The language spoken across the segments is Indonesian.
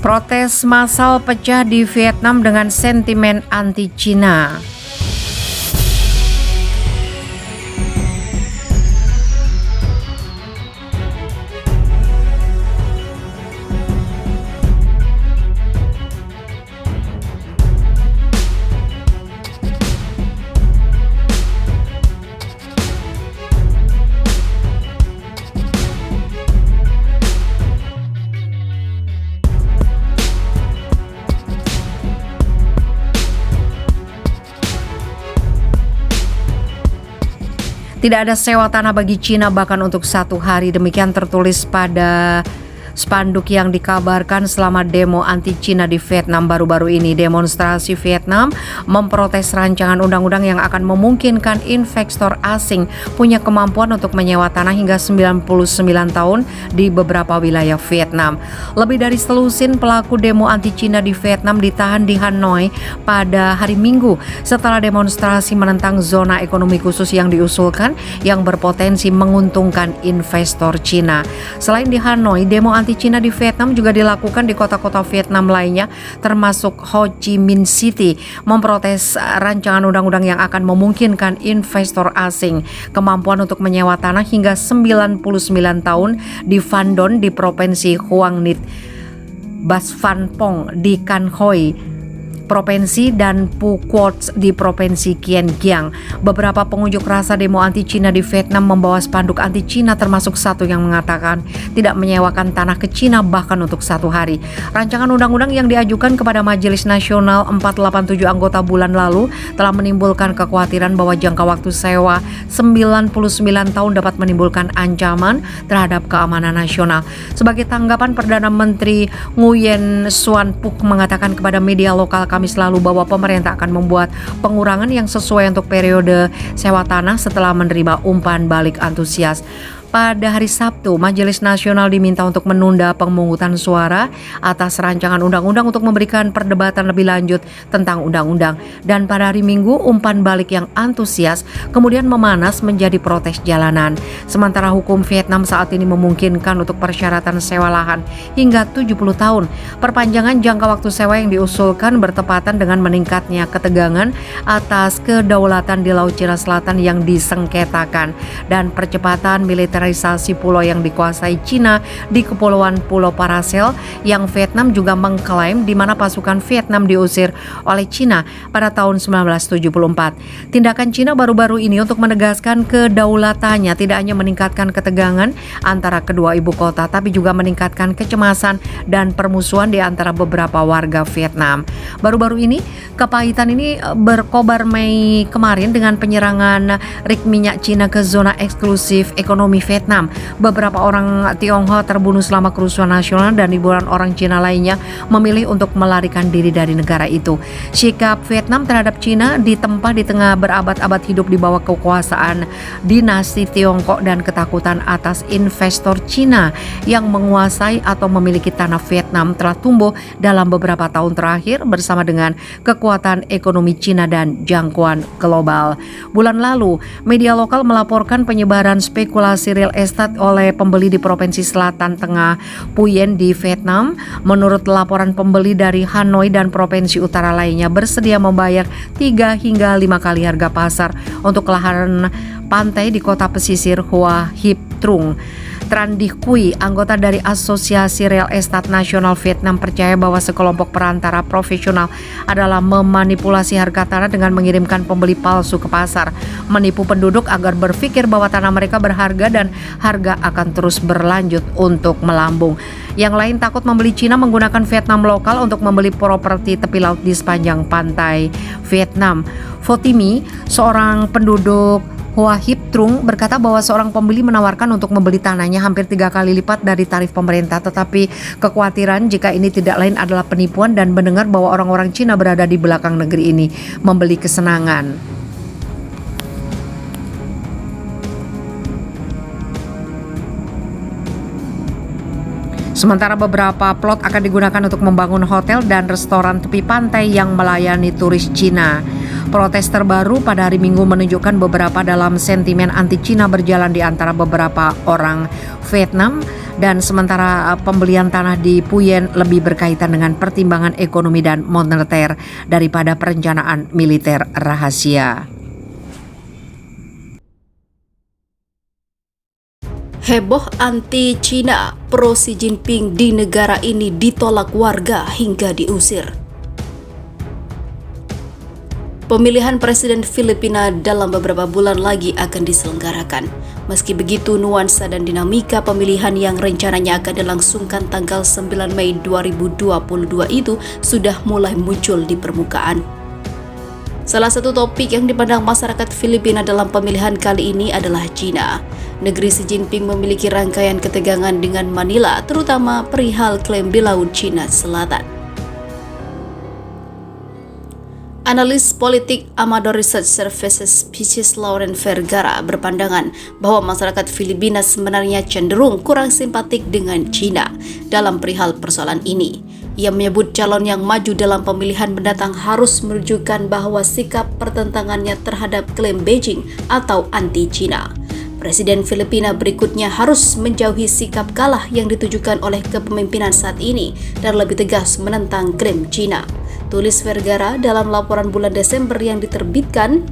Protes massal pecah di Vietnam dengan sentimen anti-Cina. Tidak ada sewa tanah bagi Cina bahkan untuk 1 hari, demikian tertulis pada spanduk yang dikabarkan selama demo anti-Cina di Vietnam baru-baru ini. Demonstrasi Vietnam memprotes rancangan undang-undang yang akan memungkinkan investor asing punya kemampuan untuk menyewa tanah hingga 99 tahun di beberapa wilayah Vietnam. Lebih dari selusin pelaku demo anti-Cina di Vietnam ditahan di Hanoi pada hari Minggu setelah demonstrasi menentang zona ekonomi khusus yang diusulkan yang berpotensi menguntungkan investor Cina. Selain di Hanoi, demo anti-Cina di Vietnam juga dilakukan di kota-kota Vietnam lainnya termasuk Ho Chi Minh City, memprotes rancangan undang-undang yang akan memungkinkan investor asing kemampuan untuk menyewa tanah hingga 99 tahun di Van Don di Provinsi Hoang Ninh, Bas Van Pong di Can Hoi Provinsi dan Phu Quoc di Provinsi Kiên Giang. Beberapa pengunjuk rasa demo anti-Cina di Vietnam membawa spanduk anti-Cina termasuk satu yang mengatakan tidak menyewakan tanah ke Cina bahkan untuk 1 hari. Rancangan undang-undang yang diajukan kepada Majelis Nasional 487 anggota bulan lalu telah menimbulkan kekhawatiran bahwa jangka waktu sewa 99 tahun dapat menimbulkan ancaman terhadap keamanan nasional. Sebagai tanggapan, Perdana Menteri Nguyen Xuan Phuc mengatakan kepada media lokal Kamis lalu bahwa pemerintah akan membuat pengurangan yang sesuai untuk periode sewa tanah setelah menerima umpan balik antusias. Pada hari Sabtu, Majelis Nasional diminta untuk menunda pemungutan suara atas rancangan undang-undang untuk memberikan perdebatan lebih lanjut tentang undang-undang. Dan pada hari Minggu, umpan balik yang antusias kemudian memanas menjadi protes jalanan. Sementara hukum Vietnam saat ini memungkinkan untuk persyaratan sewa lahan hingga 70 tahun. Perpanjangan jangka waktu sewa yang diusulkan bertepatan dengan meningkatnya ketegangan atas kedaulatan di Laut Cina Selatan yang disengketakan dan percepatan militerisasi pulau yang dikuasai Cina di Kepulauan Pulau Paracel yang Vietnam juga mengklaim, di mana pasukan Vietnam diusir oleh Cina pada tahun 1974. Tindakan Cina baru-baru ini untuk menegaskan kedaulatannya tidak hanya meningkatkan ketegangan antara kedua ibu kota, tapi juga meningkatkan kecemasan dan permusuhan di antara beberapa warga Vietnam. Baru-baru ini, kepahitan ini berkobar Mei kemarin dengan penyerangan rig minyak Cina ke zona eksklusif ekonomi Vietnam. Beberapa orang Tionghoa terbunuh selama kerusuhan nasional dan ribuan orang Cina lainnya memilih untuk melarikan diri dari negara itu. Sikap Vietnam terhadap Cina ditempa di tengah berabad-abad hidup di bawah kekuasaan dinasti Tiongkok dan ketakutan atas investor Cina yang menguasai atau memiliki tanah Vietnam telah tumbuh dalam beberapa tahun terakhir bersama dengan kekuatan ekonomi Cina dan jangkauan global. Bulan lalu, media lokal melaporkan penyebaran spekulasi real estate oleh pembeli di Provinsi Selatan Tengah Phu Yen di Vietnam. Menurut laporan, pembeli dari Hanoi dan provinsi utara lainnya bersedia membayar 3 hingga 5 kali harga pasar untuk lahan pantai di kota pesisir Hoa Hip Trung. Tran Dih Quy, anggota dari Asosiasi Real Estate Nasional Vietnam, percaya bahwa sekelompok perantara profesional adalah memanipulasi harga tanah dengan mengirimkan pembeli palsu ke pasar, menipu penduduk agar berpikir bahwa tanah mereka berharga dan harga akan terus berlanjut untuk melambung. Yang lain takut membeli Cina menggunakan Vietnam lokal untuk membeli properti tepi laut di sepanjang pantai Vietnam. Fotimi, seorang penduduk Hoa Hip Trung, berkata bahwa seorang pembeli menawarkan untuk membeli tanahnya hampir 3 kali lipat dari tarif pemerintah, tetapi kekhawatiran jika ini tidak lain adalah penipuan dan mendengar bahwa orang-orang Cina berada di belakang negeri ini membeli kesenangan. Sementara beberapa plot akan digunakan untuk membangun hotel dan restoran tepi pantai yang melayani turis Cina. protes terbaru pada hari Minggu menunjukkan beberapa dalam sentimen anti-Cina berjalan di antara beberapa orang Vietnam, dan sementara pembelian tanah di Puyen lebih berkaitan dengan pertimbangan ekonomi dan moneter daripada perencanaan militer rahasia. Heboh anti-Cina, pro Xi Jinping di negara ini ditolak warga hingga diusir. Pemilihan Presiden Filipina dalam beberapa bulan lagi akan diselenggarakan. Meski begitu, nuansa dan dinamika pemilihan yang rencananya akan dilangsungkan tanggal 9 Mei 2022 itu sudah mulai muncul di permukaan. Salah satu topik yang dipandang masyarakat Filipina dalam pemilihan kali ini adalah Cina. Negeri Xi Jinping memiliki rangkaian ketegangan dengan Manila, terutama perihal klaim di Laut Cina Selatan. Analis politik Amador Research Services Pisces Lauren Vergara berpandangan bahwa masyarakat Filipina sebenarnya cenderung kurang simpatik dengan Cina dalam perihal persoalan ini. Ia menyebut calon yang maju dalam pemilihan mendatang harus menunjukkan bahwa sikap pertentangannya terhadap klaim Beijing atau anti-Cina. Presiden Filipina berikutnya harus menjauhi sikap kalah yang ditujukan oleh kepemimpinan saat ini dan lebih tegas menentang klaim Cina, tulis Vergara dalam laporan bulan Desember yang diterbitkan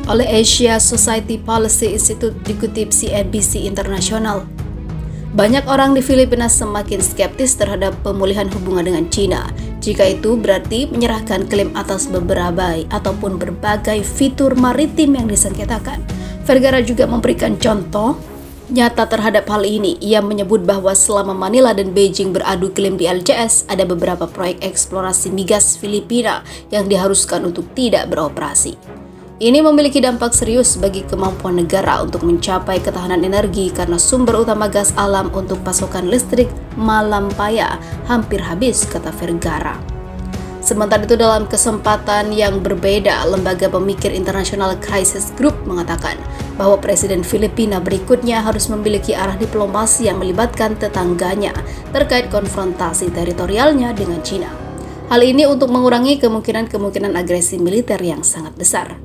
oleh Asia Society Policy Institute dikutip CNBC International. Banyak orang di Filipina semakin skeptis terhadap pemulihan hubungan dengan Cina. Jika itu berarti menyerahkan klaim atas beberapa ataupun berbagai fitur maritim yang disengketakan. Vergara juga memberikan contoh nyata terhadap hal ini. Ia menyebut bahwa selama Manila dan Beijing beradu klaim di LCS, ada beberapa proyek eksplorasi migas Filipina yang diharuskan untuk tidak beroperasi. Ini memiliki dampak serius bagi kemampuan negara untuk mencapai ketahanan energi karena sumber utama gas alam untuk pasokan listrik Malampaya hampir habis, kata Vergara. Sementara itu, dalam kesempatan yang berbeda, lembaga pemikir internasional Crisis Group mengatakan bahwa Presiden Filipina berikutnya harus memiliki arah diplomasi yang melibatkan tetangganya terkait konfrontasi teritorialnya dengan Cina. Hal ini untuk mengurangi kemungkinan agresi militer yang sangat besar.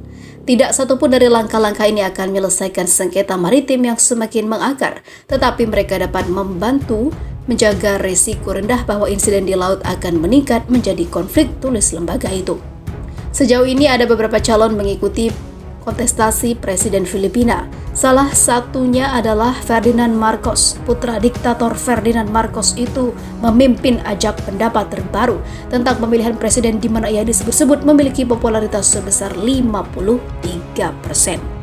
Tidak satupun dari langkah-langkah ini akan menyelesaikan sengketa maritim yang semakin mengakar, tetapi mereka dapat membantu menjaga risiko rendah bahwa insiden di laut akan meningkat menjadi konflik, tulis lembaga itu. Sejauh ini ada beberapa calon mengikuti kontestasi Presiden Filipina. Salah satunya adalah Ferdinand Marcos. Putra diktator Ferdinand Marcos itu memimpin ajak pendapat terbaru tentang pemilihan presiden di mana ia disebut-sebut memiliki popularitas sebesar 53%.